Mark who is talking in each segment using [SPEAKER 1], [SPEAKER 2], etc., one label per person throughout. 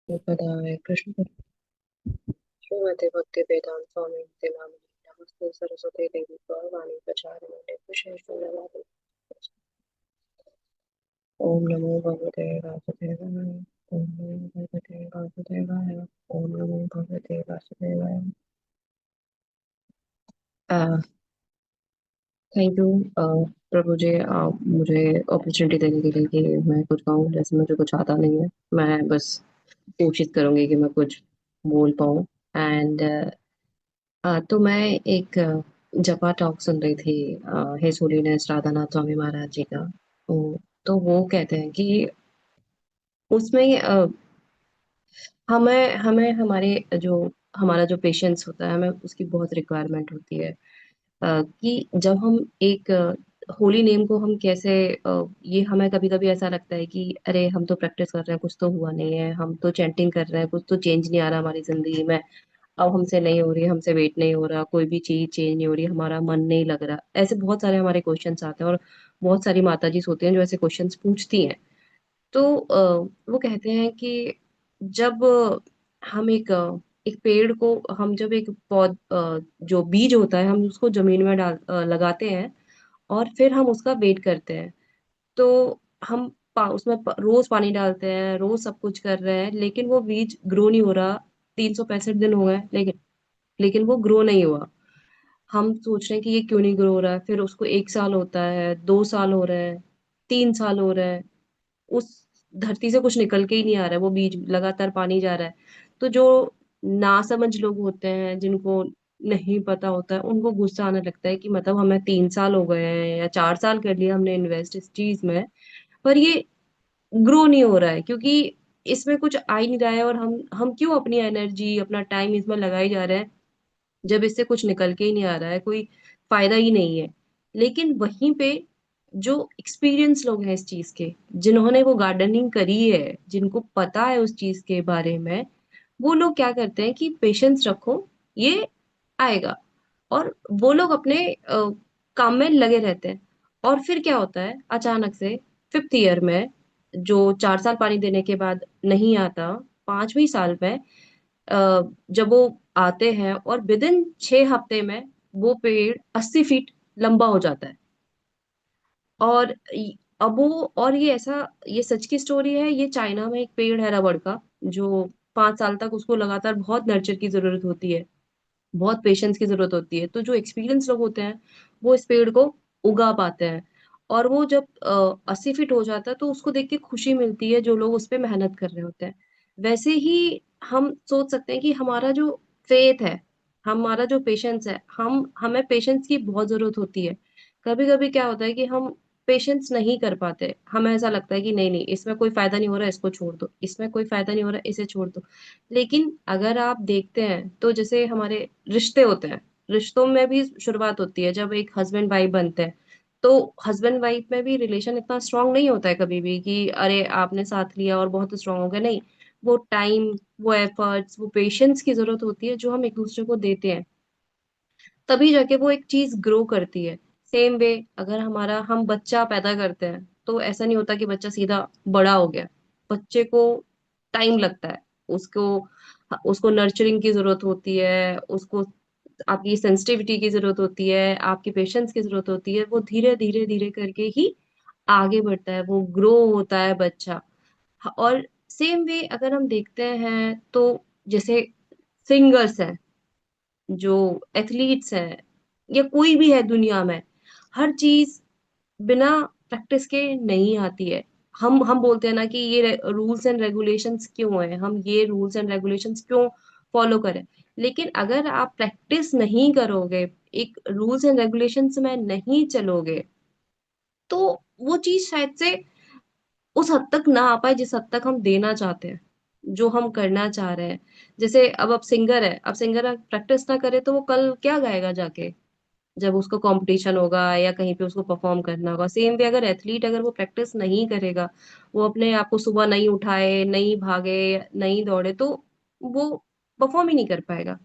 [SPEAKER 1] पदाय कृष्ण श्रीमते भक्ति वेदांत स्वामी नामिने नमस्ते सरस्वती देवी गौरवाणी प्रचारिणे विशेषणवादी। ओम नमो भगवते वासुदेवाय। ओम नमो भगवते वासुदेवाय। ओम नमो भगवते वासुदेवाय। थैंक यू प्रभु जी, मुझे अपॉर्चुनिटी देने के लिए कि मैं कुछ कहूँ। जैसे मुझे कुछ आता नहीं है, मैं बस कोशिश करूंगी कि मैं कुछ बोल पाऊँ। एंड तो मैं एक जपा टॉक सुन रही थी हिज होलीनेस राधानाथ स्वामी महाराज जी का। तो वो कहते हैं कि उसमें हमें हमें हमारा जो पेशेंस होता है, हमें उसकी बहुत रिक्वायरमेंट होती है। कि जब हम एक होली नेम को हम कैसे ये हमें कभी कभी ऐसा लगता है कि अरे हम तो प्रैक्टिस कर रहे हैं, कुछ तो हुआ नहीं है, हम तो चैंटिंग कर रहे हैं, कुछ तो चेंज नहीं आ रहा हमारी जिंदगी में। अब हमसे नहीं हो रही, हमसे वेट नहीं हो रहा, कोई भी चीज चेंज नहीं हो रही, हमारा मन नहीं लग रहा, ऐसे बहुत सारे हमारे क्वेश्चंस आते हैं। और बहुत सारी माता जी होती हैं जो ऐसे क्वेश्चंस पूछती हैं। तो वो कहते हैं कि जब हम एक पेड़ को, हम जब एक जो बीज होता है हम उसको जमीन में लगाते हैं, और फिर हम उसका वेट करते हैं। तो हम रोज पानी डालते हैं, रोज सब कुछ कर रहे हैं, लेकिन वो बीज ग्रो नहीं हो रहा। 365 दिन हो गए, लेकिन वो ग्रो नहीं हुआ। हम सोच रहे हैं कि ये क्यों नहीं ग्रो हो रहा है, फिर उसको 1 साल होता है, 2 साल हो रहे हैं, 3 साल हो रहे हैं, उस धरती से कुछ निकल के ही नहीं आ रहा है, वो बीज लगातार पानी जा रहा है। तो जो नासमझ लोग होते हैं, जिनको नहीं पता होता है, उनको गुस्सा आने लगता है कि मतलब हमें 3 साल हो गए हैं या 4 साल कर लिया हमने इन्वेस्ट इस चीज में, पर ये ग्रो नहीं हो रहा है, क्योंकि इसमें कुछ आ ही नहीं रहा है। और हम क्यों अपनी एनर्जी अपना टाइम इसमें लगाए जा रहे हैं, जब इससे कुछ निकल के ही नहीं आ रहा है, कोई फायदा ही नहीं है। लेकिन वहीं पे जो एक्सपीरियंस लोग हैं इस चीज के, जिन्होंने वो गार्डनिंग करी है, जिनको पता है उस चीज के बारे में, वो लोग क्या करते हैं कि पेशेंस रखो, ये आएगा। और वो लोग अपने काम में लगे रहते हैं। और फिर क्या होता है, अचानक से 5th ईयर में, जो 4 साल पानी देने के बाद नहीं आता, 5वीं साल में जब वो आते हैं, और विद इन 6 हफ्ते में वो पेड़ 80 फीट लंबा हो जाता है। और अब वो, और ये ऐसा, ये सच की स्टोरी है। ये चाइना में एक पेड़ है रबड़ का, जो 5 साल तक उसको लगातार बहुत नर्चर की जरूरत होती है, बहुत पेशेंस की जरूरत होती है। तो जो एक्सपीरियंस लोग होते हैं, वो इस पेड़ को उगा पाते हैं। और वो जब 80 फीट हो जाता है, तो उसको देख के खुशी मिलती है, जो लोग उस पे मेहनत कर रहे होते हैं। वैसे ही हम सोच सकते हैं कि हमारा जो फेथ है, हमारा जो पेशेंस है, हमें पेशेंस की बहुत जरूरत होती है। कभी कभी क्या होता है कि हम पेशेंस नहीं कर पाते, हमें ऐसा लगता है कि नहीं नहीं, इसमें कोई फायदा नहीं हो रहा, इसको छोड़ दो, इसमें कोई फायदा नहीं हो रहा, इसे छोड़ दो। लेकिन अगर आप देखते हैं, तो जैसे हमारे रिश्ते होते हैं, रिश्तों में भी शुरुआत होती है जब एक हस्बैंड वाइफ बनते हैं। तो हस्बैंड वाइफ में भी रिलेशन इतना स्ट्रांग नहीं होता है कभी भी कि अरे आपने साथ लिया और बहुत स्ट्रांग हो गया, नहीं। वो टाइम, वो एफर्ट्स, वो पेशेंस की जरूरत होती है, जो हम एक दूसरे को देते हैं, तभी जाके वो एक चीज ग्रो करती है। सेम वे, अगर हम बच्चा पैदा करते हैं, तो ऐसा नहीं होता कि बच्चा सीधा बड़ा हो गया। बच्चे को टाइम लगता है, उसको उसको नर्चरिंग की जरूरत होती है, उसको आपकी सेंसिटिविटी की जरूरत होती है, आपकी पेशेंस की जरूरत होती है। वो धीरे धीरे धीरे करके ही आगे बढ़ता है, वो ग्रो होता है बच्चा। और सेम वे अगर हम देखते हैं, तो जैसे सिंगर्स हैं, जो एथलीट्स हैं, या कोई भी है दुनिया में, हर चीज बिना प्रैक्टिस के नहीं आती है। हम बोलते हैं ना कि ये रूल्स एंड रेगुलेशंस क्यों है, हम ये रूल्स एंड रेगुलेशंस क्यों फॉलो करें। लेकिन अगर आप प्रैक्टिस नहीं करोगे, एक रूल्स एंड रेगुलेशंस में नहीं चलोगे, तो वो चीज शायद से उस हद तक ना आ पाए जिस हद तक हम देना चाहते हैं, जो हम करना चाह रहे हैं। जैसे अब सिंगर है, अब सिंगर प्रैक्टिस ना करे, तो वो कल क्या गाएगा जाके, जब उसको कंपटीशन होगा या कहीं पे उसको परफॉर्म करना होगा। सेम वे अगर एथलीट, अगर वो प्रैक्टिस नहीं करेगा, वो अपने आप को सुबह नहीं उठाए, नहीं भागे, नहीं दौड़े, तो वो परफॉर्म ही नहीं कर पाएगा।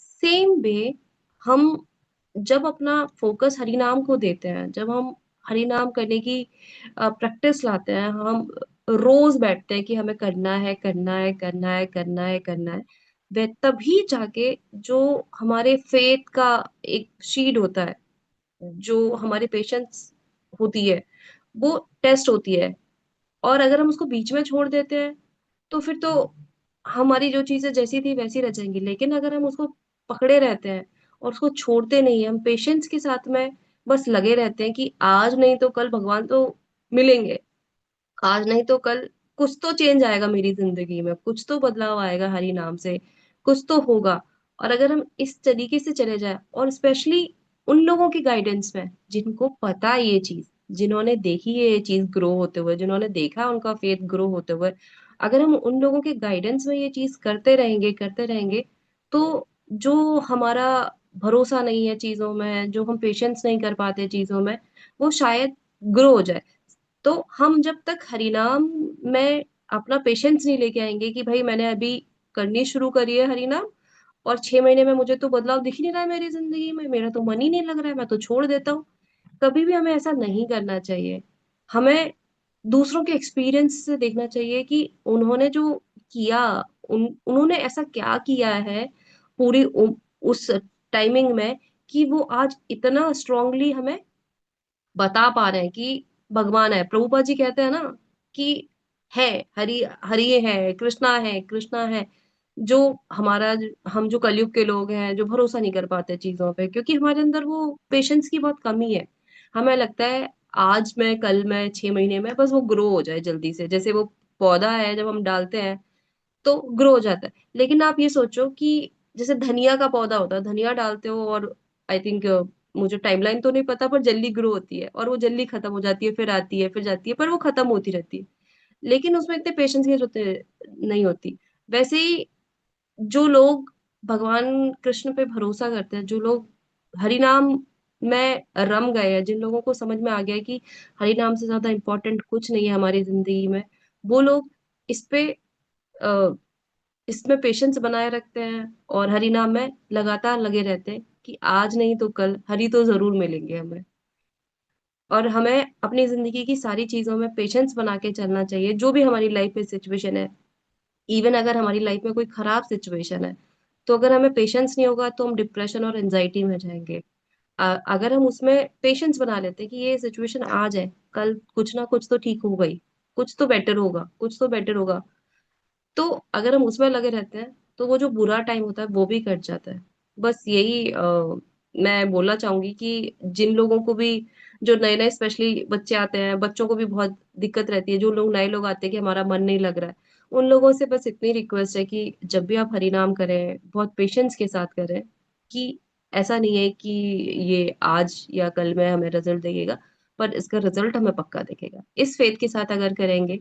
[SPEAKER 1] सेम वे, हम जब अपना फोकस हरि नाम को देते हैं, जब हम हरि नाम करने की प्रैक्टिस लाते हैं, हम रोज बैठते हैं कि हमें करना है, करना है, करना है, करना है, करना है, वे तभी जाके जो हमारे फेथ का एक शीड होता है, जो हमारी पेशेंस होती है, वो टेस्ट होती है। और अगर हम उसको बीच में छोड़ देते हैं, तो फिर तो हमारी जो चीजें जैसी थी वैसी रह जाएंगी। लेकिन अगर हम उसको पकड़े रहते हैं और उसको छोड़ते नहीं है, हम पेशेंस के साथ में बस लगे रहते हैं कि आज नहीं तो कल भगवान तो मिलेंगे, आज नहीं तो कल कुछ तो चेंज आएगा मेरी जिंदगी में, कुछ तो बदलाव आएगा हरि नाम से, कुछ तो होगा। और अगर हम इस तरीके से चले जाए, और स्पेशली उन लोगों की गाइडेंस में जिनको पता है ये चीज, जिन्होंने देखी है ये चीज ग्रो होते हुए, जिन्होंने देखा उनका फेथ ग्रो होते हुए, अगर हम उन लोगों के गाइडेंस में ये चीज करते रहेंगे, तो जो हमारा भरोसा नहीं है चीजों में, जो हम पेशेंस नहीं कर पाते चीजों में, वो शायद ग्रो हो जाए। तो हम जब तक हरिनाम में अपना पेशेंस नहीं लेके आएंगे कि भाई मैंने अभी करनी शुरू करी है हरिनाम, और 6 महीने में मुझे तो बदलाव दिख नहीं रहा है मेरी जिंदगी में, मेरा तो मन ही नहीं लग रहा है, मैं तो छोड़ देता हूँ। कभी भी हमें ऐसा नहीं करना चाहिए। हमें दूसरों के एक्सपीरियंस से देखना चाहिए कि उन्होंने जो किया, उन्होंने ऐसा क्या किया है पूरी उस टाइमिंग में, कि वो आज इतना स्ट्रांगली हमें बता पा रहे हैं कि भगवान है। प्रभुपा जी कहते हैं ना कि है, हरि हरि है, कृष्णा है। जो हमारा, हम जो कलयुग के लोग हैं, जो भरोसा नहीं कर पाते चीजों पे, क्योंकि हमारे अंदर वो पेशेंस की बहुत कमी है। हमें लगता है आज में, कल में, 6 महीने में बस वो ग्रो हो जाए जल्दी से, जैसे वो पौधा है जब हम डालते हैं तो ग्रो हो जाता है। लेकिन आप ये सोचो कि जैसे धनिया का पौधा होता है, धनिया डालते हो और आई थिंक, मुझे टाइमलाइन तो नहीं पता, पर जल्दी ग्रो होती है और वो जल्दी खत्म हो जाती है, फिर आती है, फिर जाती है, पर वो खत्म होती रहती है। लेकिन उसमें इतने पेशेंस की जरूरत नहीं होती। वैसे ही जो लोग भगवान कृष्ण पे भरोसा करते हैं, जो लोग हरि नाम में रम गए हैं, जिन लोगों को समझ में आ गया है कि हरि नाम से ज्यादा इंपॉर्टेंट कुछ नहीं है हमारी जिंदगी में, वो लोग इस पे इसमें पेशेंस बनाए रखते हैं और हरि नाम में लगातार लगे रहते हैं कि आज नहीं तो कल हरि तो जरूर मिलेंगे हमें। और हमें अपनी जिंदगी की सारी चीजों में पेशेंस बना के चलना चाहिए, जो भी हमारी लाइफ में सिचुएशन है। इवन अगर हमारी लाइफ में कोई खराब सिचुएशन है, तो अगर हमें पेशेंस नहीं होगा तो हम डिप्रेशन और एंजाइटी में जाएंगे। अगर हम उसमें पेशेंस बना लेते हैं कि ये सिचुएशन आ जाए, कल कुछ ना कुछ तो ठीक होगा ही, कुछ तो बेटर होगा, कुछ तो बेटर होगा, तो अगर हम उसमें लगे रहते हैं, तो वो जो बुरा टाइम होता है वो भी कट जाता है। बस यही मैं बोलना चाहूंगी कि जिन लोगों को भी, जो नए नए स्पेशली बच्चे आते हैं, बच्चों को भी बहुत दिक्कत रहती है, जो लोग नए लोग आते हैं कि हमारा मन नहीं लग रहा है, उन लोगों से बस इतनी रिक्वेस्ट है कि जब भी आप हरिनाम करें, बहुत पेशेंस के साथ करें। कि ऐसा नहीं है कि ये आज या कल में हमें रिजल्ट देगा, पर इसका रिजल्ट हमें पक्का दिखेगा। इस फेथ के साथ अगर करेंगे,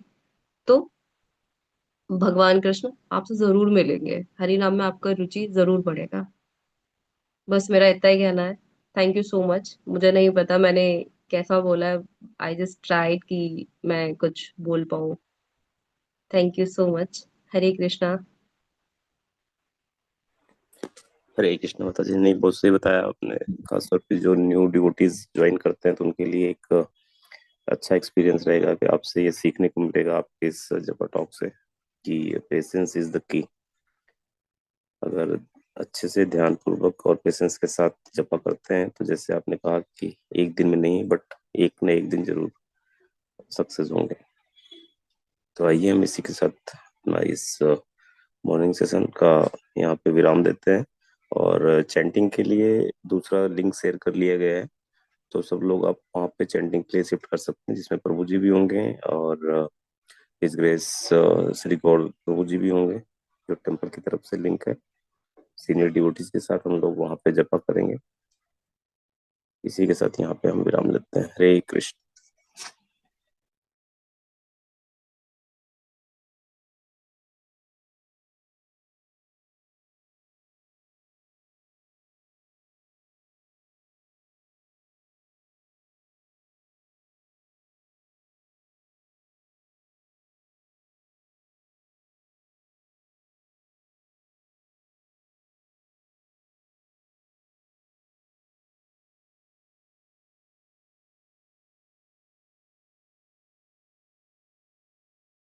[SPEAKER 1] तो भगवान कृष्ण आपसे जरूर मिलेंगे, हरि नाम में आपका रुचि जरूर बढ़ेगा। बस मेरा इतना ही कहना है। Thank you so much. मुझे नहीं पता मैंने कैसा बोला है, आई जस्ट ट्राइड कि मैं कुछ बोल पाऊँ। Thank you so much. Hare Krishna.
[SPEAKER 2] Hare Krishna माता जी। नहीं, बहुत सही बताया आपने। खासतौर पे जो न्यू डिवोटीज ज्वाइन करते हैं तो उनके लिए एक अच्छा एक्सपीरियंस रहेगा कि आपसे ये सीखने को मिलेगा आपके इस जपा टॉक से कि पेशेंस इज द की। अगर अच्छे से ध्यान पूर्वक और पेशेंस के साथ जपा करते हैं तो जैसे आपने कहा कि एक दिन में नहीं बट एक न एक दिन जरूर सक्सेस होंगे। तो आइए हम इसी के साथ अपना इस मॉर्निंग सेशन का यहाँ पे विराम देते हैं। और चैंटिंग के लिए दूसरा लिंक शेयर कर लिया गया है, तो सब लोग आप वहाँ पे चैंटिंग के लिए शिफ्ट कर सकते हैं, जिसमें प्रभु जी भी होंगे और हिज ग्रेस श्री गौर प्रभु जी भी होंगे, जो टेम्पल की तरफ से लिंक है। सीनियर डिवोटीज के साथ हम लोग वहाँ पे जपा करेंगे। इसी के साथ यहाँ पे हम विराम लेते हैं। हरे कृष्ण।